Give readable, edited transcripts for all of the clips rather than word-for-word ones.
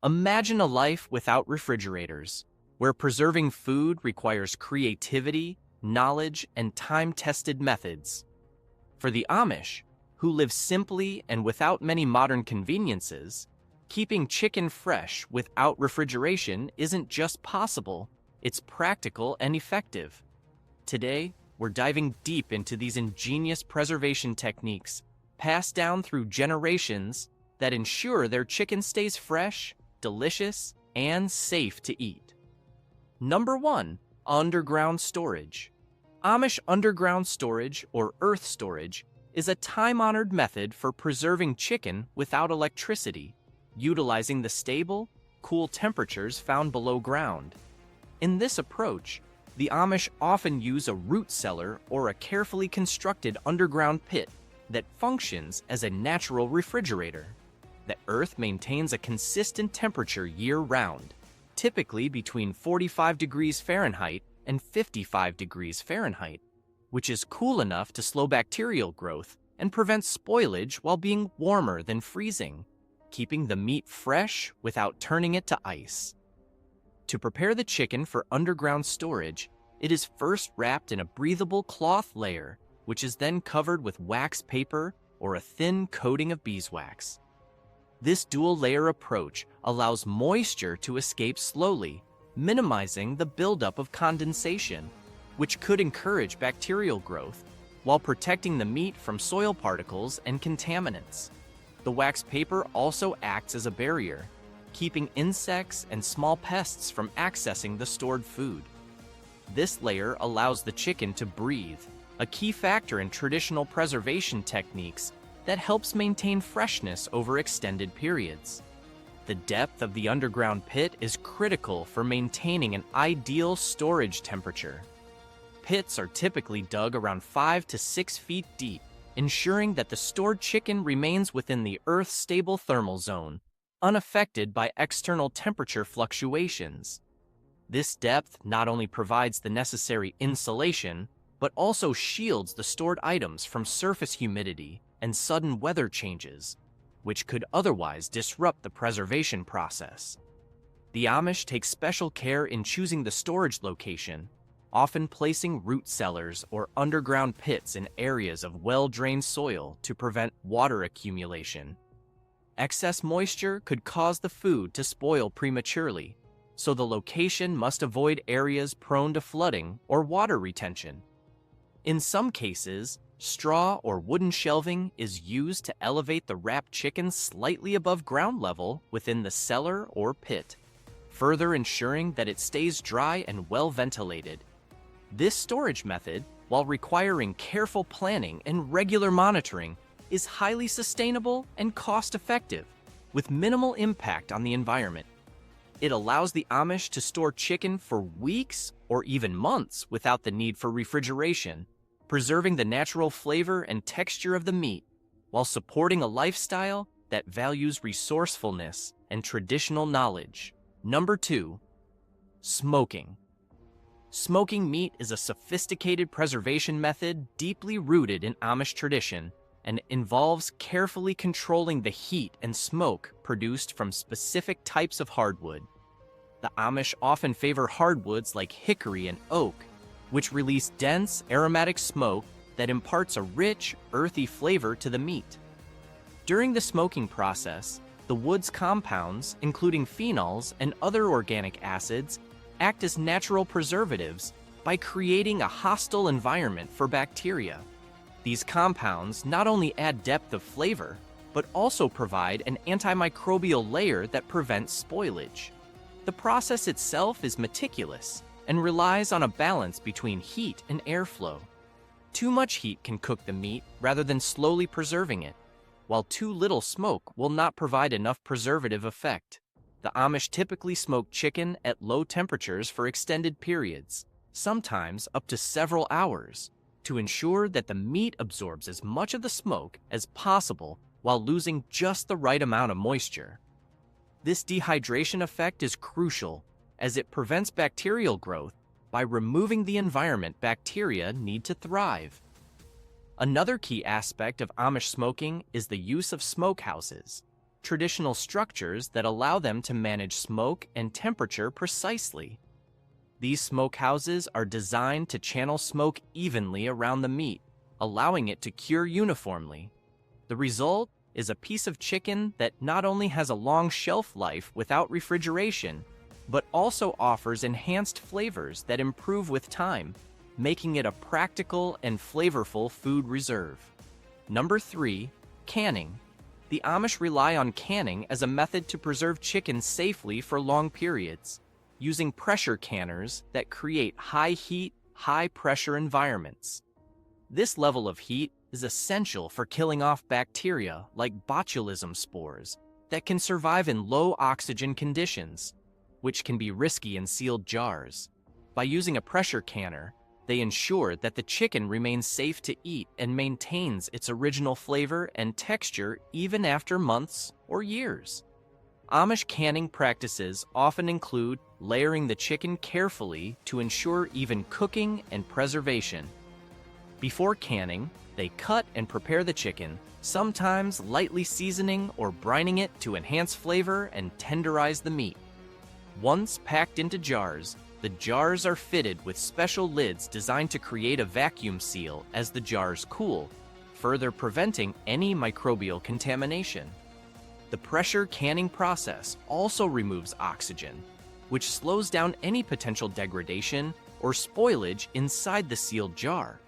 Imagine a life without refrigerators, where preserving food requires creativity, knowledge, and time-tested methods. For the Amish, who live simply and without many modern conveniences, keeping chicken fresh without refrigeration isn't just possible, it's practical and effective. Today, we're diving deep into these ingenious preservation techniques passed down through generations that ensure their chicken stays fresh, delicious, and safe to eat. Number 1. Underground storage. Amish underground storage, or earth storage, is a time-honored method for preserving chicken without electricity, utilizing the stable, cool temperatures found below ground. In this approach, the Amish often use a root cellar or a carefully constructed underground pit that functions as a natural refrigerator. The earth maintains a consistent temperature year-round, typically between 45 degrees Fahrenheit and 55 degrees Fahrenheit, which is cool enough to slow bacterial growth and prevent spoilage while being warmer than freezing, keeping the meat fresh without turning it to ice. To prepare the chicken for underground storage, it is first wrapped in a breathable cloth layer, which is then covered with wax paper or a thin coating of beeswax. This dual-layer approach allows moisture to escape slowly, minimizing the buildup of condensation, which could encourage bacterial growth, while protecting the meat from soil particles and contaminants. The wax paper also acts as a barrier, keeping insects and small pests from accessing the stored food. This layer allows the chicken to breathe, a key factor in traditional preservation techniques that helps maintain freshness over extended periods. The depth of the underground pit is critical for maintaining an ideal storage temperature. Pits are typically dug around 5 to 6 feet deep, ensuring that the stored chicken remains within the Earth's stable thermal zone, unaffected by external temperature fluctuations. This depth not only provides the necessary insulation, but also shields the stored items from surface humidity and sudden weather changes, which could otherwise disrupt the preservation process. The Amish take special care in choosing the storage location, often placing root cellars or underground pits in areas of well-drained soil to prevent water accumulation. Excess moisture could cause the food to spoil prematurely, so the location must avoid areas prone to flooding or water retention. In some cases, straw or wooden shelving is used to elevate the wrapped chicken slightly above ground level within the cellar or pit, further ensuring that it stays dry and well ventilated. This storage method, while requiring careful planning and regular monitoring, is highly sustainable and cost-effective, with minimal impact on the environment. It allows the Amish to store chicken for weeks or even months without the need for refrigeration, preserving the natural flavor and texture of the meat, while supporting a lifestyle that values resourcefulness and traditional knowledge. Number 2. Smoking. Smoking meat is a sophisticated preservation method deeply rooted in Amish tradition and involves carefully controlling the heat and smoke produced from specific types of hardwood. The Amish often favor hardwoods like hickory and oak, which release dense, aromatic smoke that imparts a rich, earthy flavor to the meat. During the smoking process, the wood's compounds, including phenols and other organic acids, act as natural preservatives by creating a hostile environment for bacteria. These compounds not only add depth of flavor, but also provide an antimicrobial layer that prevents spoilage. The process itself is meticulous and relies on a balance between heat and airflow. Too much heat can cook the meat rather than slowly preserving it, while too little smoke will not provide enough preservative effect. The Amish typically smoke chicken at low temperatures for extended periods, sometimes up to several hours, to ensure that the meat absorbs as much of the smoke as possible while losing just the right amount of moisture. This dehydration effect is crucial as it prevents bacterial growth by removing the environment bacteria need to thrive. Another key aspect of Amish smoking is the use of smokehouses. traditional structures that allow them to manage smoke and temperature precisely. These smokehouses are designed to channel smoke evenly around the meat, allowing it to cure uniformly. The result is a piece of chicken that not only has a long shelf life without refrigeration, but also offers enhanced flavors that improve with time, making it a practical and flavorful food reserve. Number 3, canning. The Amish rely on canning as a method to preserve chicken safely for long periods, using pressure canners that create high-heat, high-pressure environments. This level of heat is essential for killing off bacteria like botulism spores that can survive in low-oxygen conditions, which can be risky in sealed jars. By using a pressure canner, they ensure that the chicken remains safe to eat and maintains its original flavor and texture even after months or years. Amish canning practices often include layering the chicken carefully to ensure even cooking and preservation. Before canning, they cut and prepare the chicken, sometimes lightly seasoning or brining it to enhance flavor and tenderize the meat. Once packed into jars, the jars are fitted with special lids designed to create a vacuum seal as the jars cool, further preventing any microbial contamination. The pressure canning process also removes oxygen, which slows down any potential degradation or spoilage inside the sealed jar.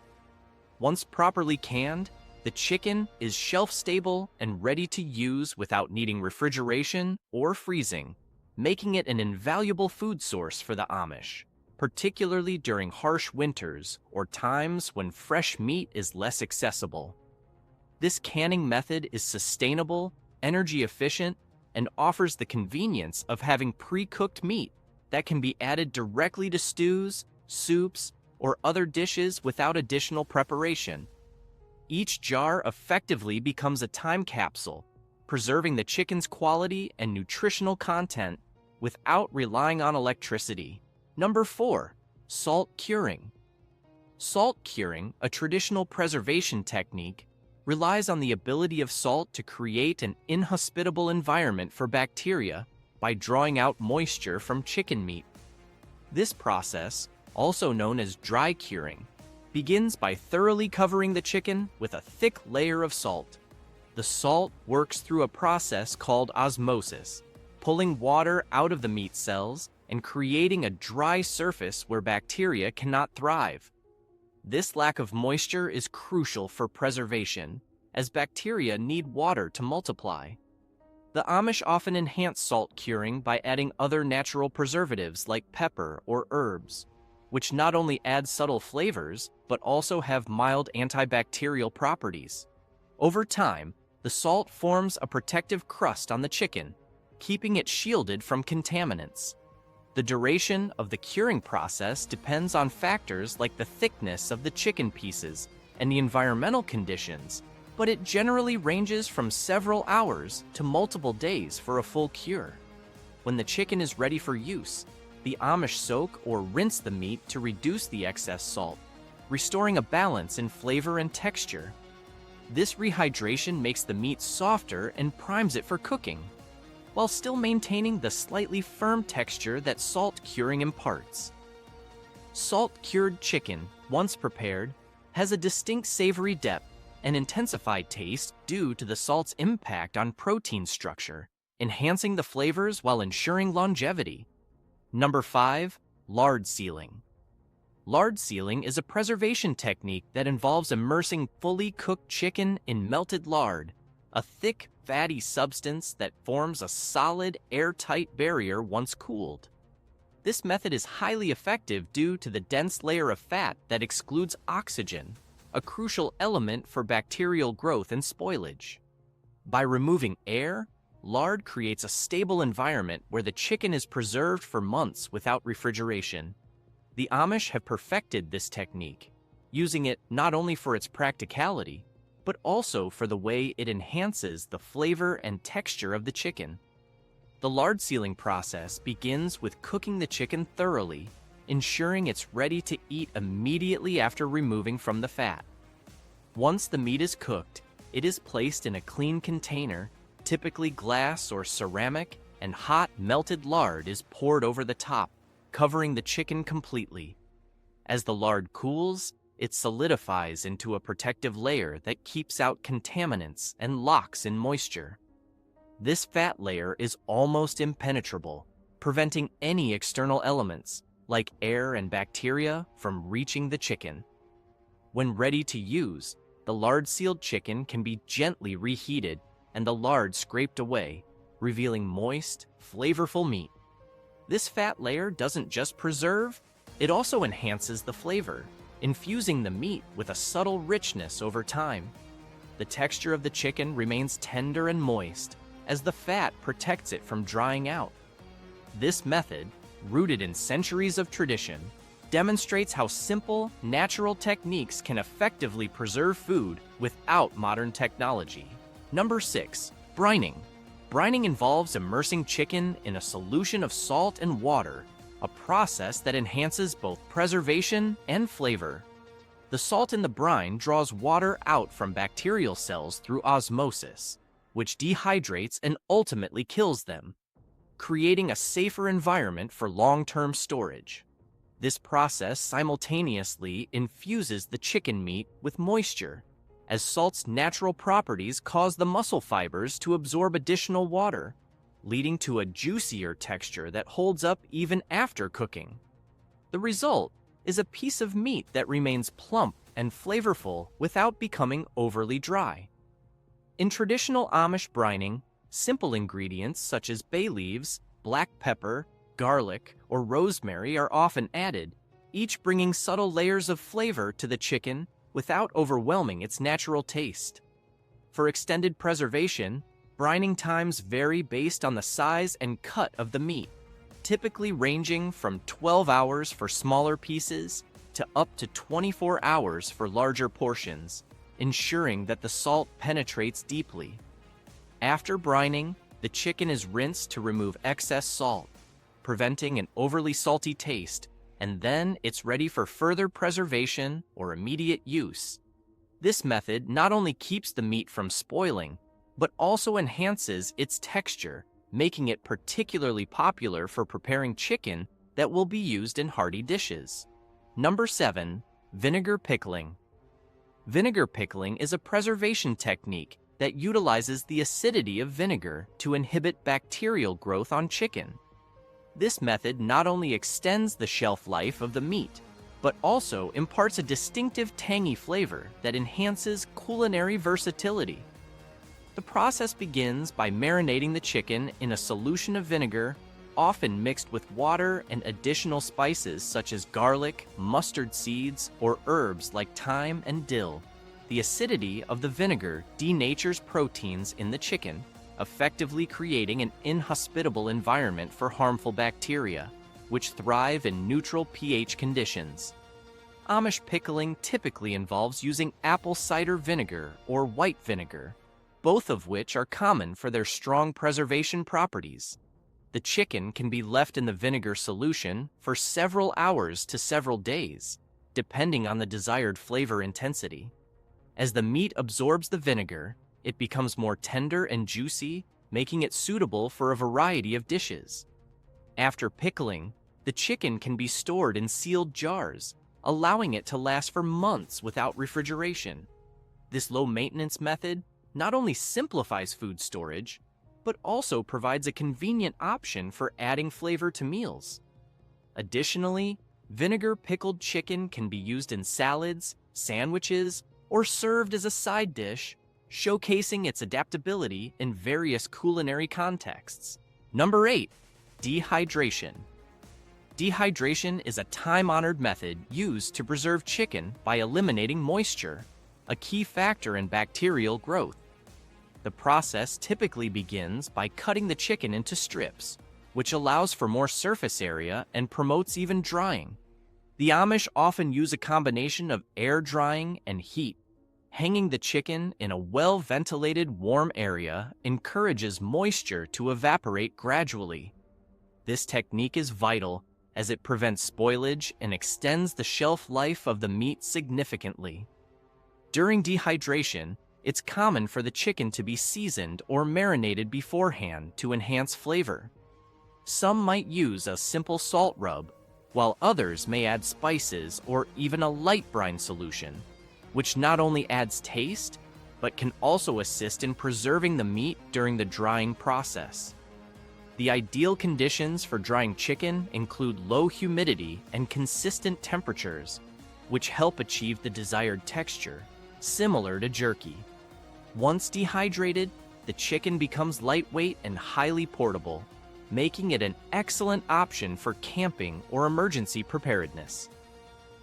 Once properly canned, the chicken is shelf-stable and ready to use without needing refrigeration or freezing, making it an invaluable food source for the Amish, particularly during harsh winters or times when fresh meat is less accessible. This canning method is sustainable, energy efficient, and offers the convenience of having pre-cooked meat that can be added directly to stews, soups, or other dishes without additional preparation. Each jar effectively becomes a time capsule, preserving the chicken's quality and nutritional content without relying on electricity. Number 4, salt curing. Salt curing, a traditional preservation technique, relies on the ability of salt to create an inhospitable environment for bacteria by drawing out moisture from chicken meat. This process, also known as dry curing, begins by thoroughly covering the chicken with a thick layer of salt. The salt works through a process called osmosis, pulling water out of the meat cells and creating a dry surface where bacteria cannot thrive. This lack of moisture is crucial for preservation, as bacteria need water to multiply. The Amish often enhance salt curing by adding other natural preservatives like pepper or herbs, which not only add subtle flavors, but also have mild antibacterial properties. Over time, the salt forms a protective crust on the chicken, keeping it shielded from contaminants. The duration of the curing process depends on factors like the thickness of the chicken pieces and the environmental conditions, but it generally ranges from several hours to multiple days for a full cure. When the chicken is ready for use, the Amish soak or rinse the meat to reduce the excess salt, restoring a balance in flavor and texture. This rehydration makes the meat softer and primes it for cooking, while still maintaining the slightly firm texture that salt curing imparts. Salt-cured chicken, once prepared, has a distinct savory depth and intensified taste due to the salt's impact on protein structure, enhancing the flavors while ensuring longevity. Number 5, lard sealing. Lard sealing is a preservation technique that involves immersing fully cooked chicken in melted lard, a thick, fatty substance that forms a solid, airtight barrier once cooled. This method is highly effective due to the dense layer of fat that excludes oxygen, a crucial element for bacterial growth and spoilage. By removing air, lard creates a stable environment where the chicken is preserved for months without refrigeration. The Amish have perfected this technique, using it not only for its practicality, but also for the way it enhances the flavor and texture of the chicken. The lard sealing process begins with cooking the chicken thoroughly, ensuring it's ready to eat immediately after removing from the fat. Once the meat is cooked, it is placed in a clean container, typically glass or ceramic, and hot melted lard is poured over the top, covering the chicken completely. As the lard cools, it solidifies into a protective layer that keeps out contaminants and locks in moisture. This fat layer is almost impenetrable, preventing any external elements, like air and bacteria, from reaching the chicken. When ready to use, the lard-sealed chicken can be gently reheated and the lard scraped away, revealing moist, flavorful meat. This fat layer doesn't just preserve, it also enhances the flavor, infusing the meat with a subtle richness over time. The texture of the chicken remains tender and moist, as the fat protects it from drying out. This method, rooted in centuries of tradition, demonstrates how simple, natural techniques can effectively preserve food without modern technology. Number 6. Brining. Brining involves immersing chicken in a solution of salt and water, a process that enhances both preservation and flavor. The salt in the brine draws water out from bacterial cells through osmosis, which dehydrates and ultimately kills them, creating a safer environment for long-term storage. This process simultaneously infuses the chicken meat with moisture, as salt's natural properties cause the muscle fibers to absorb additional water, leading to a juicier texture that holds up even after cooking. The result is a piece of meat that remains plump and flavorful without becoming overly dry. In traditional Amish brining, simple ingredients such as bay leaves, black pepper, garlic, or rosemary are often added, each bringing subtle layers of flavor to the chicken without overwhelming its natural taste. For extended preservation, brining times vary based on the size and cut of the meat, typically ranging from 12 hours for smaller pieces to up to 24 hours for larger portions, ensuring that the salt penetrates deeply. After brining, the chicken is rinsed to remove excess salt, preventing an overly salty taste, and then it's ready for further preservation or immediate use. This method not only keeps the meat from spoiling, but also enhances its texture, making it particularly popular for preparing chicken that will be used in hearty dishes. Number 7. Vinegar pickling. Vinegar pickling is a preservation technique that utilizes the acidity of vinegar to inhibit bacterial growth on chicken. This method not only extends the shelf life of the meat, but also imparts a distinctive tangy flavor that enhances culinary versatility. The process begins by marinating the chicken in a solution of vinegar, often mixed with water and additional spices such as garlic, mustard seeds, or herbs like thyme and dill. The acidity of the vinegar denatures proteins in the chicken, effectively creating an inhospitable environment for harmful bacteria, which thrive in neutral pH conditions. Amish pickling typically involves using apple cider vinegar or white vinegar, both of which are common for their strong preservation properties. The chicken can be left in the vinegar solution for several hours to several days, depending on the desired flavor intensity. As the meat absorbs the vinegar, it becomes more tender and juicy, making it suitable for a variety of dishes. After pickling, the chicken can be stored in sealed jars, allowing it to last for months without refrigeration. This low-maintenance method not only simplifies food storage, but also provides a convenient option for adding flavor to meals. Additionally, vinegar pickled chicken can be used in salads, sandwiches, or served as a side dish, showcasing its adaptability in various culinary contexts. Number 8. Dehydration. Dehydration is a time-honored method used to preserve chicken by eliminating moisture, a key factor in bacterial growth. The process typically begins by cutting the chicken into strips, which allows for more surface area and promotes even drying. The Amish often use a combination of air drying and heat. Hanging the chicken in a well-ventilated, warm area encourages moisture to evaporate gradually. This technique is vital as it prevents spoilage and extends the shelf life of the meat significantly. During dehydration, it's common for the chicken to be seasoned or marinated beforehand to enhance flavor. Some might use a simple salt rub, while others may add spices or even a light brine solution, which not only adds taste, but can also assist in preserving the meat during the drying process. The ideal conditions for drying chicken include low humidity and consistent temperatures, which help achieve the desired texture, similar to jerky. Once dehydrated, the chicken becomes lightweight and highly portable, making it an excellent option for camping or emergency preparedness.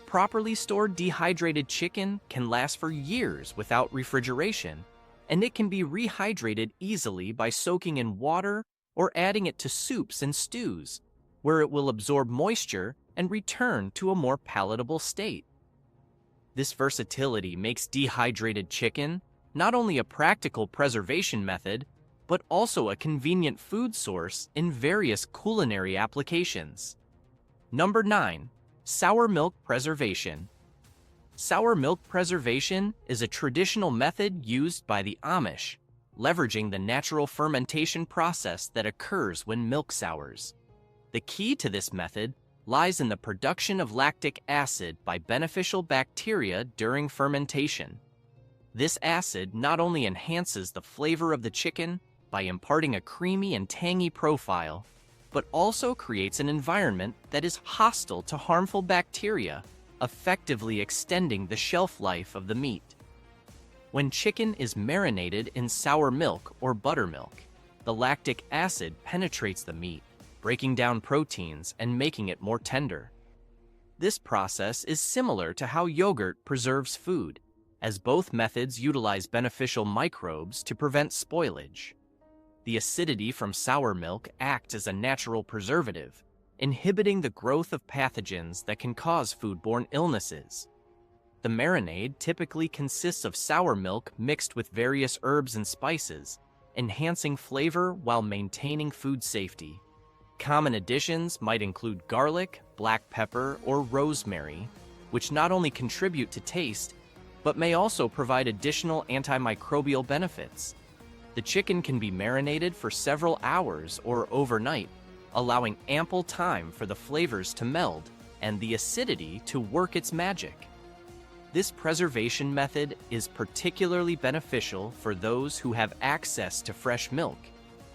Properly stored dehydrated chicken can last for years without refrigeration, and it can be rehydrated easily by soaking in water or adding it to soups and stews, where it will absorb moisture and return to a more palatable state. This versatility makes dehydrated chicken not only a practical preservation method, but also a convenient food source in various culinary applications. Number 9. Sour milk preservation. Sour milk preservation is a traditional method used by the Amish, leveraging the natural fermentation process that occurs when milk sours. The key to this method lies in the production of lactic acid by beneficial bacteria during fermentation. This acid not only enhances the flavor of the chicken by imparting a creamy and tangy profile, but also creates an environment that is hostile to harmful bacteria, effectively extending the shelf life of the meat. When chicken is marinated in sour milk or buttermilk, the lactic acid penetrates the meat, breaking down proteins and making it more tender. This process is similar to how yogurt preserves food, as both methods utilize beneficial microbes to prevent spoilage. The acidity from sour milk acts as a natural preservative, inhibiting the growth of pathogens that can cause foodborne illnesses. The marinade typically consists of sour milk mixed with various herbs and spices, enhancing flavor while maintaining food safety. Common additions might include garlic, black pepper, or rosemary, which not only contribute to taste, but may also provide additional antimicrobial benefits. The chicken can be marinated for several hours or overnight, allowing ample time for the flavors to meld and the acidity to work its magic. This preservation method is particularly beneficial for those who have access to fresh milk,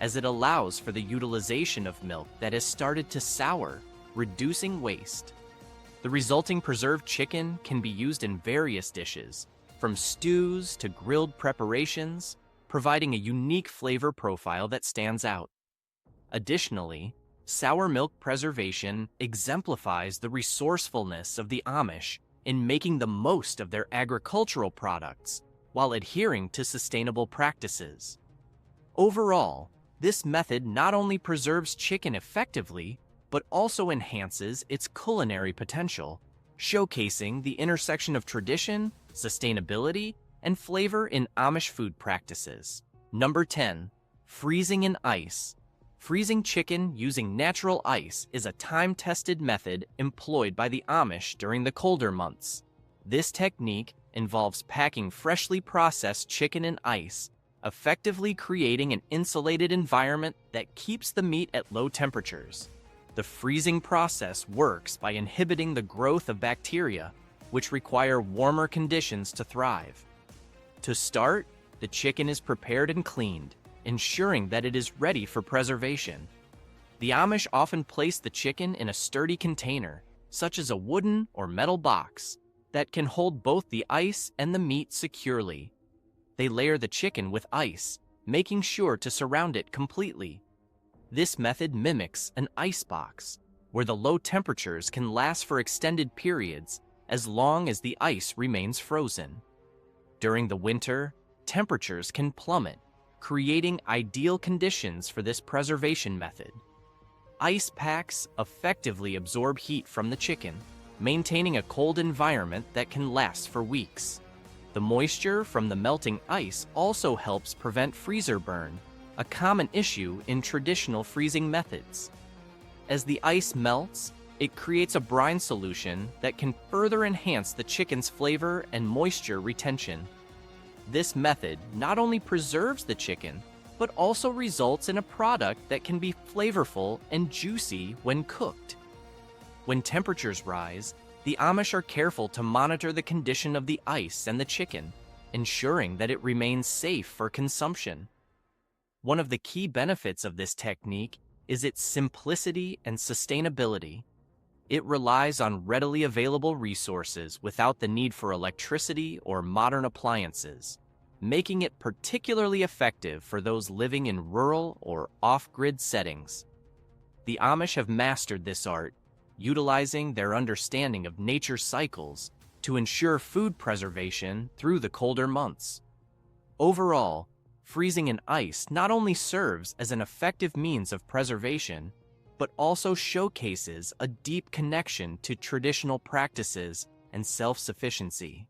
as it allows for the utilization of milk that has started to sour, reducing waste. The resulting preserved chicken can be used in various dishes, from stews to grilled preparations, providing a unique flavor profile that stands out. Additionally, sour milk preservation exemplifies the resourcefulness of the Amish in making the most of their agricultural products while adhering to sustainable practices. Overall, this method not only preserves chicken effectively, but also enhances its culinary potential, showcasing the intersection of tradition, sustainability, and flavor in Amish food practices. Number 10. Freezing in ice. Freezing chicken using natural ice is a time-tested method employed by the Amish during the colder months. This technique involves packing freshly processed chicken in ice, effectively creating an insulated environment that keeps the meat at low temperatures. The freezing process works by inhibiting the growth of bacteria, which require warmer conditions to thrive. To start, the chicken is prepared and cleaned, ensuring that it is ready for preservation. The Amish often place the chicken in a sturdy container, such as a wooden or metal box, that can hold both the ice and the meat securely. They layer the chicken with ice, making sure to surround it completely. This method mimics an ice box, where the low temperatures can last for extended periods as long as the ice remains frozen. During the winter, temperatures can plummet, creating ideal conditions for this preservation method. Ice packs effectively absorb heat from the chicken, maintaining a cold environment that can last for weeks. The moisture from the melting ice also helps prevent freezer burn, a common issue in traditional freezing methods. As the ice melts, it creates a brine solution that can further enhance the chicken's flavor and moisture retention. This method not only preserves the chicken, but also results in a product that can be flavorful and juicy when cooked. When temperatures rise, the Amish are careful to monitor the condition of the ice and the chicken, ensuring that it remains safe for consumption. One of the key benefits of this technique is its simplicity and sustainability. It relies on readily available resources without the need for electricity or modern appliances, making it particularly effective for those living in rural or off-grid settings. The Amish have mastered this art, utilizing their understanding of nature's cycles to ensure food preservation through the colder months. Overall, freezing in ice not only serves as an effective means of preservation, but also showcases a deep connection to traditional practices and self-sufficiency.